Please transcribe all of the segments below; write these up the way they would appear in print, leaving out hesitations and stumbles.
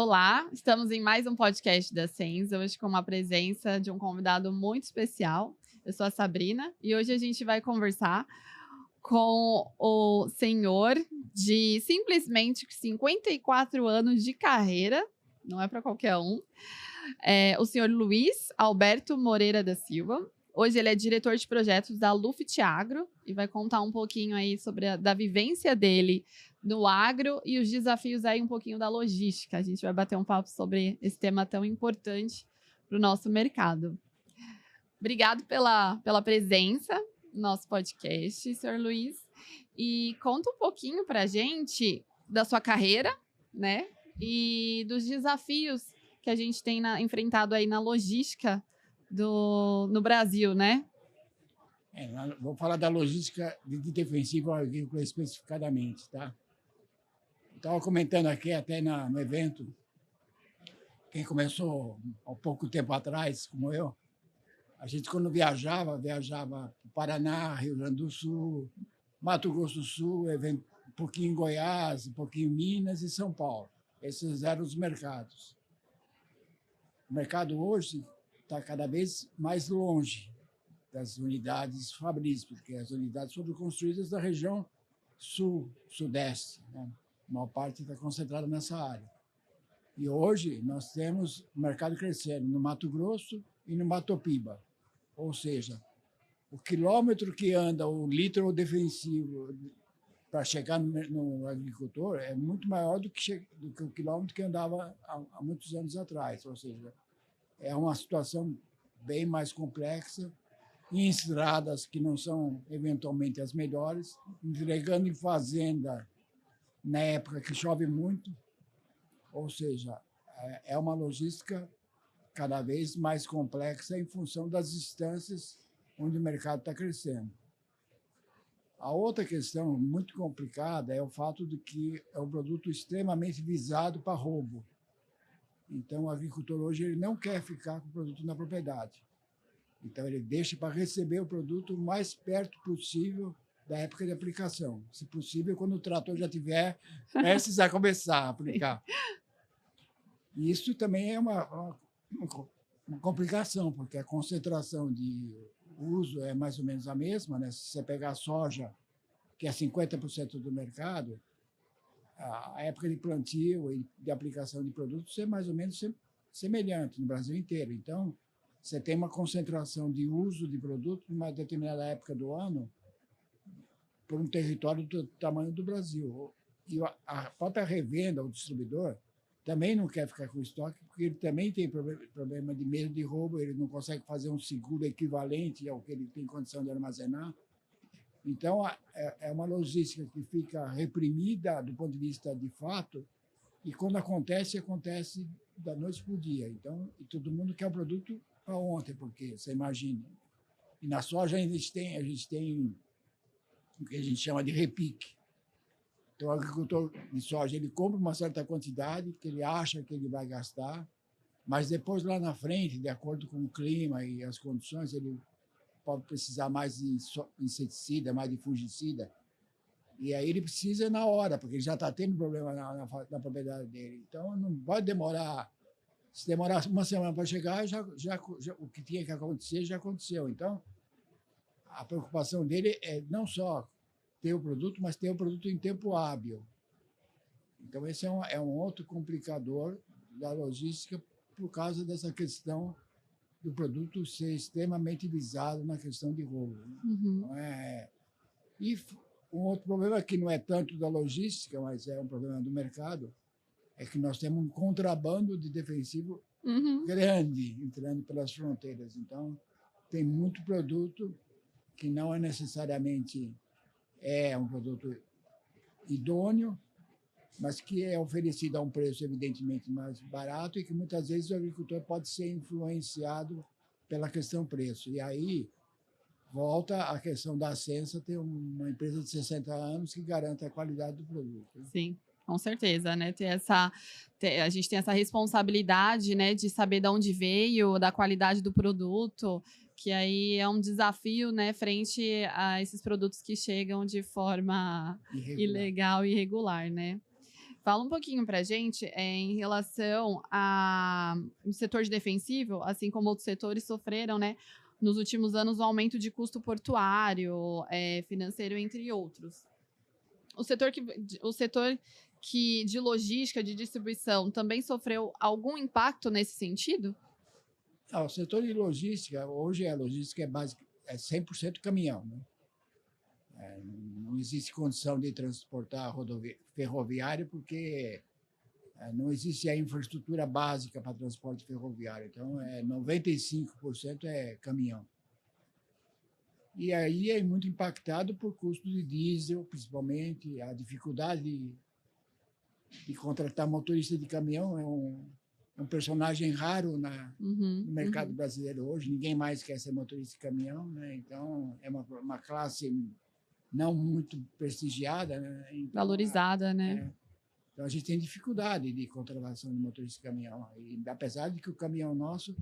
Olá, estamos em mais um podcast da Sens, hoje com uma presença de um convidado muito especial. Eu sou a Sabrina e hoje a gente vai conversar com o senhor de simplesmente 54 anos de carreira, não é para qualquer um, o senhor Luiz Alberto Moreira da Silva. Hoje ele é diretor de projetos da Luft Agro e vai contar um pouquinho aí sobre da vivência dele no agro e os desafios aí um pouquinho da logística. A gente vai bater um papo sobre esse tema tão importante para o nosso mercado. Obrigado pela presença no nosso podcast, senhor Luiz. E conta um pouquinho para a gente da sua carreira, né? E dos desafios que a gente tem enfrentado aí na logística no Brasil, né? Vou falar da logística de defensivo agrícola especificadamente, tá? Estava comentando aqui até no evento, quem começou há pouco tempo atrás, como eu, a gente quando viajava para o Paraná, Rio Grande do Sul, Mato Grosso do Sul, um pouquinho em Goiás, um pouquinho em Minas e São Paulo. Esses eram os mercados. O mercado hoje está cada vez mais longe das unidades fabris, porque as unidades foram construídas na região sul, sudeste, né? A maior parte está concentrada nessa área. E hoje nós temos o mercado crescendo no Mato Grosso e no Mato Piba. Ou seja, o quilômetro que anda o litro defensivo para chegar no agricultor é muito maior do que o quilômetro que andava há muitos anos atrás. Ou seja, é uma situação bem mais complexa, em estradas que não são eventualmente as melhores, entregando em fazenda na época que chove muito, ou seja, é uma logística cada vez mais complexa em função das distâncias onde o mercado está crescendo. A outra questão muito complicada é o fato de que é um produto extremamente visado para roubo. Então, o agricultor hoje ele não quer ficar com o produto na propriedade. Então, ele deixa para receber o produto o mais perto possível da época de aplicação. Se possível, quando o trator já tiver prestes a começar a aplicar. E isso também é uma complicação, porque a concentração de uso é mais ou menos a mesma, né? Se você pegar a soja, que é 50% do mercado, a época de plantio e de aplicação de produtos é mais ou menos semelhante no Brasil inteiro. Então, você tem uma concentração de uso de produto em uma determinada época do ano por um território do tamanho do Brasil. E a própria revenda, o distribuidor, também não quer ficar com estoque, porque ele também tem problema de medo de roubo, ele não consegue fazer um seguro equivalente ao que ele tem condição de armazenar. Então, é uma logística que fica reprimida do ponto de vista de fato, e quando acontece da noite para o dia. Então, e todo mundo quer o produto para ontem, porque você imagina. E na soja a gente tem o que a gente chama de repique. Então, o agricultor de soja ele compra uma certa quantidade que ele acha que ele vai gastar, mas depois, lá na frente, de acordo com o clima e as condições, ele pode precisar mais de inseticida, mais de fungicida. E aí ele precisa na hora, porque ele já está tendo problema na propriedade dele. Então, não pode demorar. Se demorar uma semana para chegar, já o que tinha que acontecer já aconteceu. Então, a preocupação dele é não só ter o produto, mas ter o produto em tempo hábil. Então, esse é um outro complicador da logística por causa dessa questão do produto ser extremamente visado na questão de roubo. Uhum. E um outro problema que não é tanto da logística, mas é um problema do mercado, é que nós temos um contrabando de defensivo grande entrando pelas fronteiras. Então, tem muito produto que não é necessariamente um produto idôneo, mas que é oferecido a um preço evidentemente mais barato e que muitas vezes o agricultor pode ser influenciado pela questão preço. E aí volta a questão da Sensa ter uma empresa de 60 anos que garanta a qualidade do produto. Sim, com certeza, né? A gente tem essa responsabilidade, né, de saber de onde veio, da qualidade do produto, que aí é um desafio, né, frente a esses produtos que chegam de forma ilegal e irregular, né? Fala um pouquinho para a gente em relação ao setor de defensivo, assim como outros setores sofreram, né, nos últimos anos, o aumento de custo portuário, financeiro, entre outros. O setor que de logística, de distribuição, também sofreu algum impacto nesse sentido? O setor de logística, hoje a logística é 100% caminhão, né? Não existe condição de transportar ferroviário porque não existe a infraestrutura básica para transporte ferroviário. Então, 95% é caminhão. E aí é muito impactado por custo de diesel, principalmente, a dificuldade de contratar motorista de caminhão é um personagem raro no mercado brasileiro hoje. Ninguém mais quer ser motorista de caminhão, né? Então, é uma classe não muito prestigiada, né? Então, Valorizada, né? Então, a gente tem dificuldade de contratação de motorista de caminhão. E, apesar de que o caminhão nosso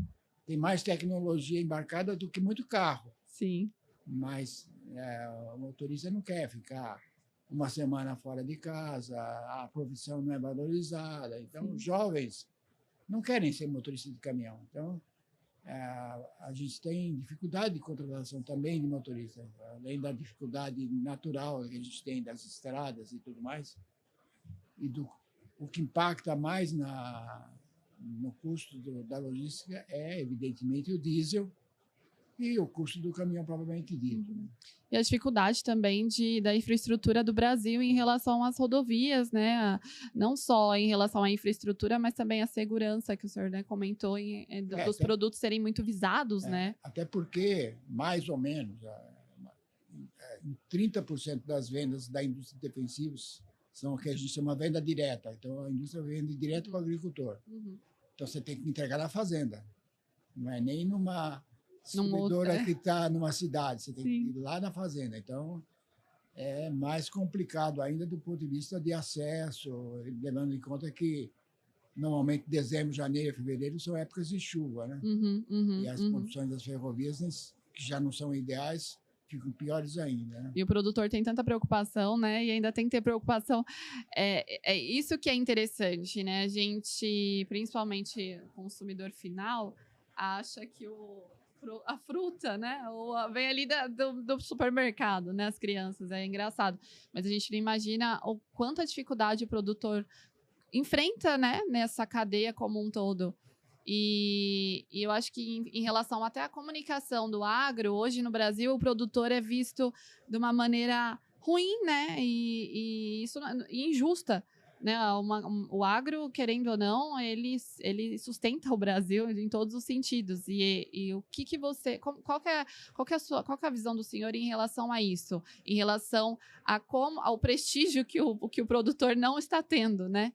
tem mais tecnologia embarcada do que muito carro. Sim. Mas o motorista não quer ficar uma semana fora de casa, a profissão não é valorizada. Então, os jovens não querem ser motorista de caminhão. Então, a gente tem dificuldade de contratação também de motorista, além da dificuldade natural que a gente tem das estradas e tudo mais. E o que impacta mais no custo da logística é, evidentemente, o diesel e o custo do caminhão propriamente dito. Né? E a dificuldade também da infraestrutura do Brasil em relação às rodovias, né? Não só em relação à infraestrutura, mas também à segurança, que o senhor, né, comentou, dos produtos serem muito visados, né? Até porque, mais ou menos, 30% das vendas da indústria de defensivos são o que a gente chama venda direta. Então, a indústria vende direto para o agricultor. Então, você tem que entregar na fazenda. Não é nem numa distribuidora que está numa cidade. Você tem que ir lá na fazenda. Então, é mais complicado ainda do ponto de vista de acesso, levando em conta que, normalmente, dezembro, janeiro e fevereiro são épocas de chuva, né? E as condições das ferrovias, que já não são ideais, ficam piores ainda. Né? E o produtor tem tanta preocupação, né? E ainda tem que ter preocupação. É isso que é interessante, né? A gente, principalmente consumidor final, acha que a fruta, né? Vem ali do supermercado, né? As crianças, é engraçado. Mas a gente não imagina o quanta dificuldade o produtor enfrenta, né? Nessa cadeia como um todo. E eu acho que em relação até à comunicação do agro, hoje no Brasil, o produtor é visto de uma maneira ruim, né? E isso injusta. Né? O agro, querendo ou não, ele sustenta o Brasil em todos os sentidos. E o que você. Qual que é a visão do senhor em relação a isso? Em relação ao prestígio que o produtor não está tendo, né?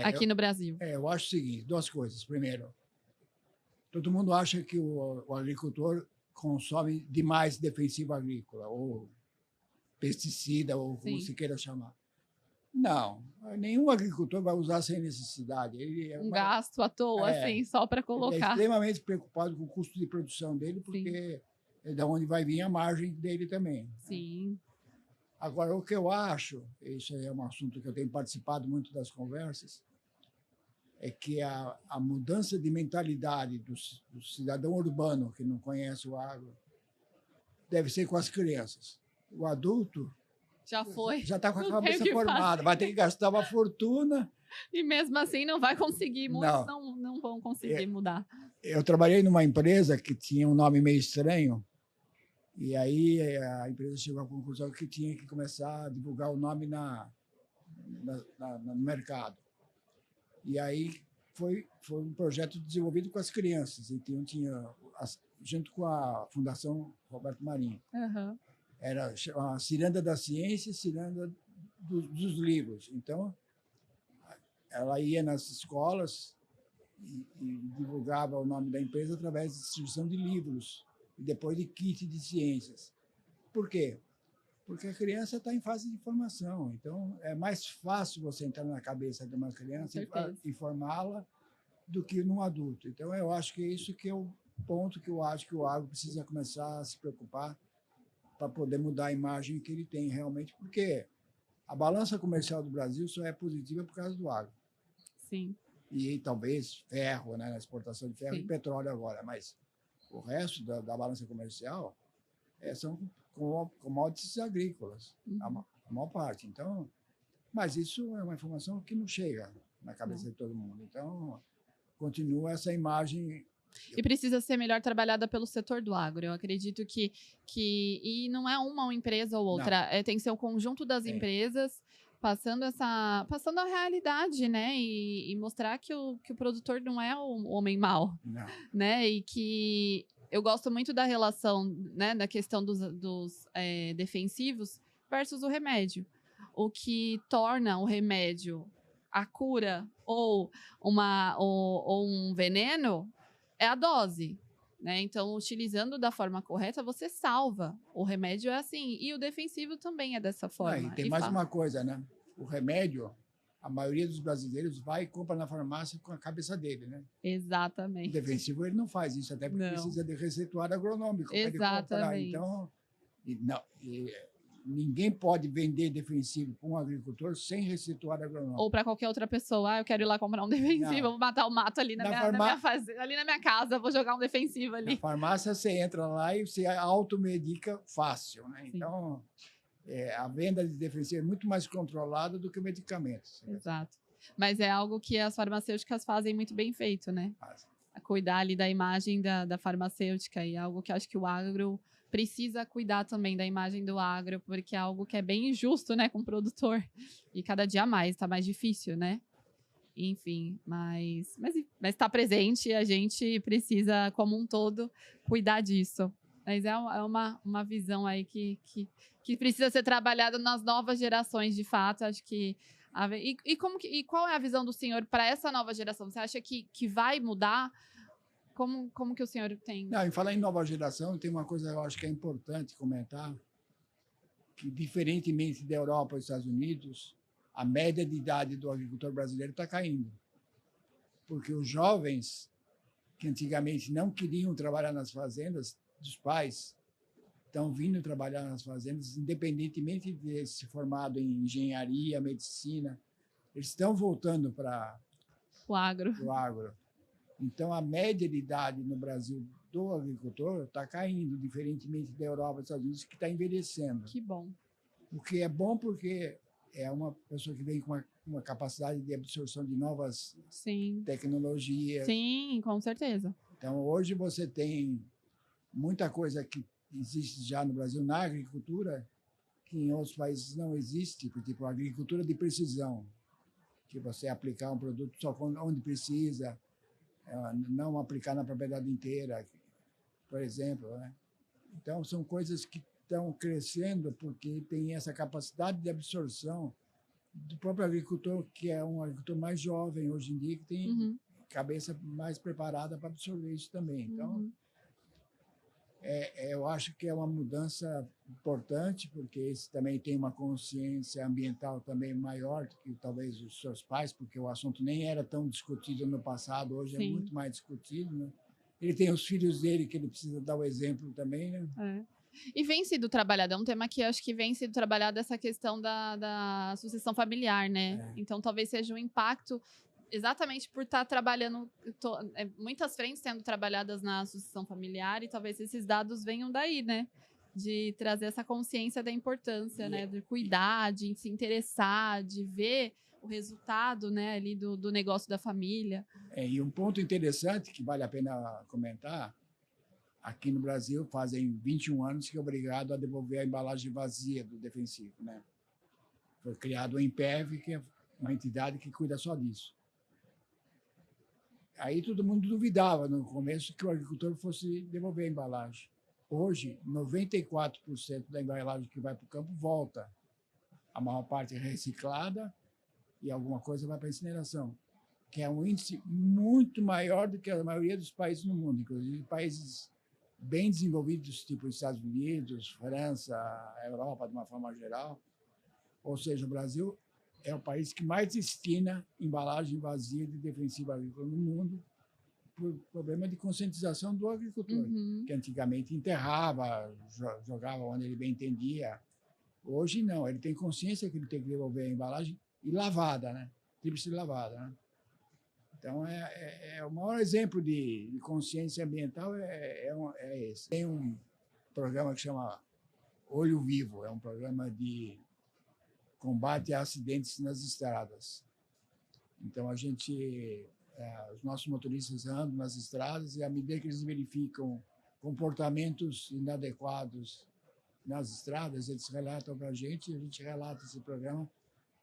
Aqui no Brasil. Eu acho o seguinte: duas coisas. Primeiro, todo mundo acha que o agricultor consome demais defensivo agrícola, ou pesticida, ou como se queira chamar. Não, nenhum agricultor vai usar sem necessidade. Gasto à toa, assim, só para colocar. Ele é extremamente preocupado com o custo de produção dele, porque é da onde vai vir a margem dele também. Sim. Agora, o que eu acho, isso é um assunto que eu tenho participado muito das conversas, é que a mudança de mentalidade do cidadão urbano que não conhece o agro deve ser com as crianças. O adulto já está com a cabeça formada, vai ter que gastar uma fortuna. E mesmo assim não vai conseguir, muitos não vão conseguir mudar. Eu trabalhei numa empresa que tinha um nome meio estranho, e aí a empresa chegou à conclusão que tinha que começar a divulgar o nome no mercado. E aí foi um projeto desenvolvido com as crianças. Então, junto com a Fundação Roberto Marinho. Era a Ciranda da Ciência, Ciranda dos Livros. Então, ela ia nas escolas e divulgava o nome da empresa através de distribuição de livros e depois de kit de ciências. Por quê? Porque a criança está em fase de formação. Então, é mais fácil você entrar na cabeça de uma criança e formá-la do que num adulto. Então, eu acho que isso que é o ponto que eu acho que o agro precisa começar a se preocupar para poder mudar a imagem que ele tem realmente, porque A balança comercial do Brasil só é positiva por causa do agro. Sim. E talvez ferro, né, na exportação de ferro e Sim. petróleo agora, mas o resto da balança comercial são commodities agrícolas, Uhum. a maior parte. Então, mas isso é uma informação que não chega na cabeça Não. de todo mundo. Então, continua essa imagem. E precisa ser melhor trabalhada pelo setor do agro. Eu acredito e não é uma empresa ou Não, outra, tem que ser o conjunto das tem. empresas passando a realidade, né? E mostrar que o produtor não é o homem mau, Não. né? E que eu gosto muito da relação, né? Da questão dos defensivos versus o remédio. O que torna o remédio a cura ou um veneno é a dose, né? Então, utilizando da forma correta, você salva. O remédio é assim, e o defensivo também é dessa Ah, e forma. tem mais uma coisa, né? O remédio, a maioria dos brasileiros vai e compra na farmácia com a cabeça dele, né? O Exatamente. defensivo ele não faz isso, até porque Não. precisa de receituário agronômico para ele comprar. Exatamente. Então, ninguém pode vender defensivo para um agricultor sem receituário agronômico. Ou para qualquer outra pessoa, eu quero ir lá comprar um defensivo, Não. vou matar o mato ali na minha casa, vou jogar um defensivo Na ali. farmácia você entra lá e você automedica fácil, né? Sim. Então, a venda de defensivo é muito mais controlada do que o medicamento. Exato. Mas é algo que as farmacêuticas fazem muito bem feito, né? Fazem. A cuidar ali da imagem da farmacêutica, e é algo que eu acho que o agro precisa cuidar também da imagem do agro, porque é algo que é bem injusto, né, com o produtor. E cada dia mais, tá mais difícil, né? Enfim, mas está presente e a gente precisa, como um todo, cuidar disso. Mas é uma visão aí que precisa ser trabalhada nas novas gerações, de fato. Acho que. E qual é a visão do senhor para essa nova geração? Você acha que vai mudar? Como que o senhor tem? Não, em falar em nova geração, tem uma coisa que eu acho que é importante comentar, que diferentemente da Europa e dos Estados Unidos, a média de idade do agricultor brasileiro está caindo. Porque os jovens, que antigamente não queriam trabalhar nas fazendas dos pais, estão vindo trabalhar nas fazendas, independentemente de ter se formado em engenharia, medicina, eles estão voltando para O agro. o agro. Então, a média de idade no Brasil do agricultor está caindo, diferentemente da Europa e dos Estados Unidos, que está envelhecendo. Que bom. O que é bom porque é uma pessoa que vem com uma capacidade de absorção de novas tecnologias. Sim, com certeza. Então, hoje você tem muita coisa que existe já no Brasil na agricultura que em outros países não existe, tipo a agricultura de precisão, que você aplicar um produto só onde precisa, não aplicar na propriedade inteira, por exemplo, né? Então, são coisas que estão crescendo porque tem essa capacidade de absorção do próprio agricultor, que é um agricultor mais jovem hoje em dia, que tem cabeça mais preparada para absorver isso também. Então, eu acho que é uma mudança importante, porque esse também tem uma consciência ambiental também maior do que talvez os seus pais, porque o assunto nem era tão discutido no passado, hoje é muito mais discutido, né? Ele tem os filhos dele que ele precisa dar o exemplo também, né? E vem sido trabalhado, é um tema que eu acho que vem sido trabalhado essa questão da sucessão familiar, né? Então, talvez seja um impacto exatamente por estar trabalhando, muitas frentes sendo trabalhadas na sucessão familiar, e talvez esses dados venham daí, né? De trazer essa consciência da importância, né? De cuidar, de se interessar, de ver o resultado, né, ali do negócio da família. E um ponto interessante que vale a pena comentar, aqui no Brasil fazem 21 anos que é obrigado a devolver a embalagem vazia do defensivo, né? Foi criado o INPEV, que é uma entidade que cuida só disso. Aí todo mundo duvidava no começo que o agricultor fosse devolver a embalagem. Hoje, 94% da embalagem que vai para o campo volta. A maior parte é reciclada e alguma coisa vai para a incineração, que é um índice muito maior do que a maioria dos países no mundo, inclusive países bem desenvolvidos, tipo os Estados Unidos, França, a Europa, de uma forma geral. Ou seja, o Brasil é o país que mais destina embalagem vazia de defensivo agrícola no mundo, por problema de conscientização do agricultor, que antigamente enterrava, jogava onde ele bem entendia. Hoje não, ele tem consciência que ele tem que devolver a embalagem e lavada, né? Tríplice lavada, né? Então, o maior exemplo de consciência ambiental é esse. Tem um programa que chama Olho Vivo, é um programa de combate a acidentes nas estradas. Então, os nossos motoristas andam nas estradas e, à medida que eles verificam comportamentos inadequados nas estradas, eles relatam para a gente relata esse programa.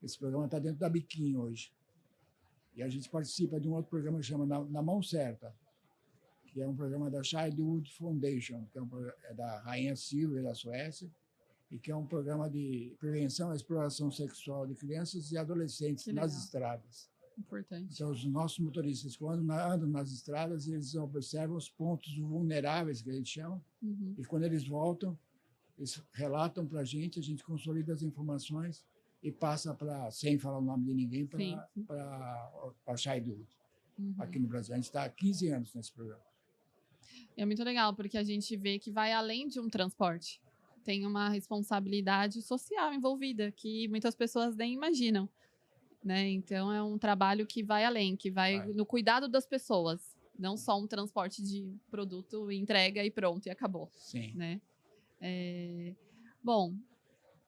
Esse programa está dentro da Biquinho hoje. E a gente participa de um outro programa que chama Na Mão Certa, que é um programa da Childhood Foundation, que é da Rainha Silvia da Suécia, e que é um programa de prevenção à exploração sexual de crianças e adolescentes nas estradas. Importante. Então, os nossos motoristas, quando andam nas estradas, eles observam os pontos vulneráveis, que a gente chama, e quando eles voltam, eles relatam para a gente consolida as informações e passa para, sem falar o nome de ninguém, para a Childhood, aqui no Brasil. A gente está há 15 anos nesse programa. É muito legal, porque a gente vê que vai além de um transporte. Tem uma responsabilidade social envolvida, que muitas pessoas nem imaginam. Né? Então, é um trabalho que vai além, que vai no cuidado das pessoas. Não só um transporte de produto, entrega e pronto, e acabou. Sim. Né? Bom,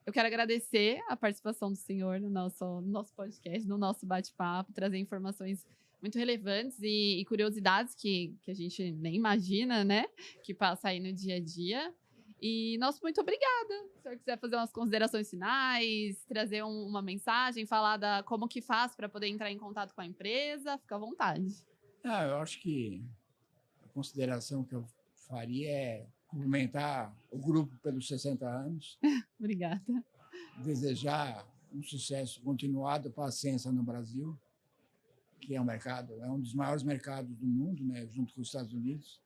eu quero agradecer a participação do senhor no nosso podcast, no nosso bate-papo, trazer informações muito relevantes e curiosidades que a gente nem imagina, né? Que passa aí no dia a dia. E, muito obrigada. Se o senhor quiser fazer umas considerações finais, trazer uma mensagem, falar como que faz para poder entrar em contato com a empresa, fica à vontade. Eu acho que a consideração que eu faria é cumprimentar o grupo pelos 60 anos. Obrigada. Desejar um sucesso continuado para a Sensa no Brasil, que é um dos maiores mercados do mundo, né, junto com os Estados Unidos.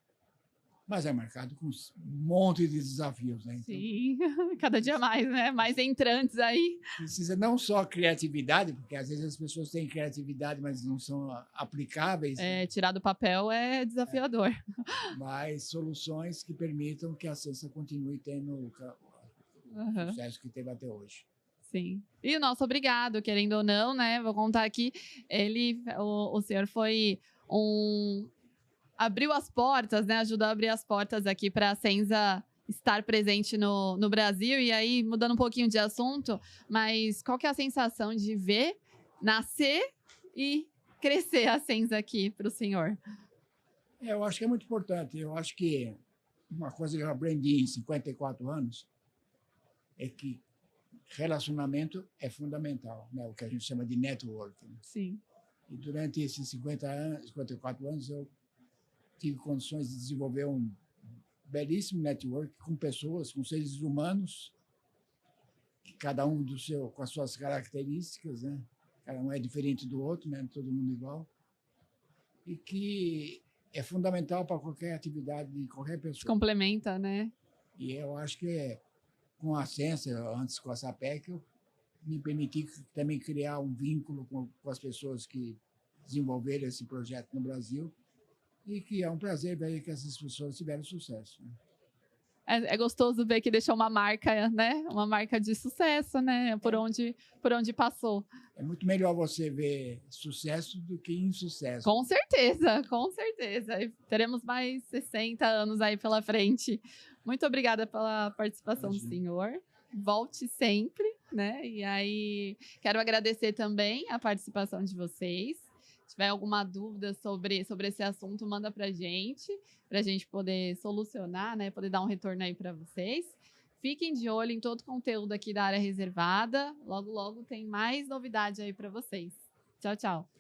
Mas é um mercado com um monte de desafios, né? Então, sim, cada dia mais, né? Mais entrantes aí. Precisa não só criatividade, porque às vezes as pessoas têm criatividade, mas não são aplicáveis. Tirar do papel é desafiador. Mas soluções que permitam que a Sensa continue tendo o sucesso que teve até hoje. Sim. E o nosso obrigado, querendo ou não, né? Vou contar aqui, o senhor foi abriu as portas, né? Ajudou a abrir as portas aqui para a Sensa estar presente no Brasil. E aí, mudando um pouquinho de assunto, mas qual que é a sensação de ver nascer e crescer a Sensa aqui para o senhor? Eu acho que é muito importante. Eu acho que uma coisa que eu aprendi em 54 anos é que relacionamento é fundamental, né? O que a gente chama de networking. Sim. E durante esses 54 anos, eu tive condições de desenvolver um belíssimo network com pessoas, com seres humanos, cada um com as suas características, né? Cada um é diferente do outro, né? Todo mundo igual. E que é fundamental para qualquer atividade de qualquer pessoa. Se complementa, né? E eu acho que com a Sensa, antes com a SAPEC, eu me permiti também criar um vínculo com as pessoas que desenvolveram esse projeto no Brasil, e que é um prazer ver que essas pessoas tiveram sucesso. Né? É gostoso ver que deixou uma marca, né? Uma marca de sucesso, né? Por onde passou. É muito melhor você ver sucesso do que insucesso. Com certeza, com certeza. E teremos mais 60 anos aí pela frente. Muito obrigada pela participação do senhor. Volte sempre, né? E aí, quero agradecer também a participação de vocês. Se tiver alguma dúvida sobre esse assunto, manda para a gente poder solucionar, né? Poder dar um retorno aí para vocês. Fiquem de olho em todo o conteúdo aqui da área reservada. Logo, logo tem mais novidade aí para vocês. Tchau, tchau.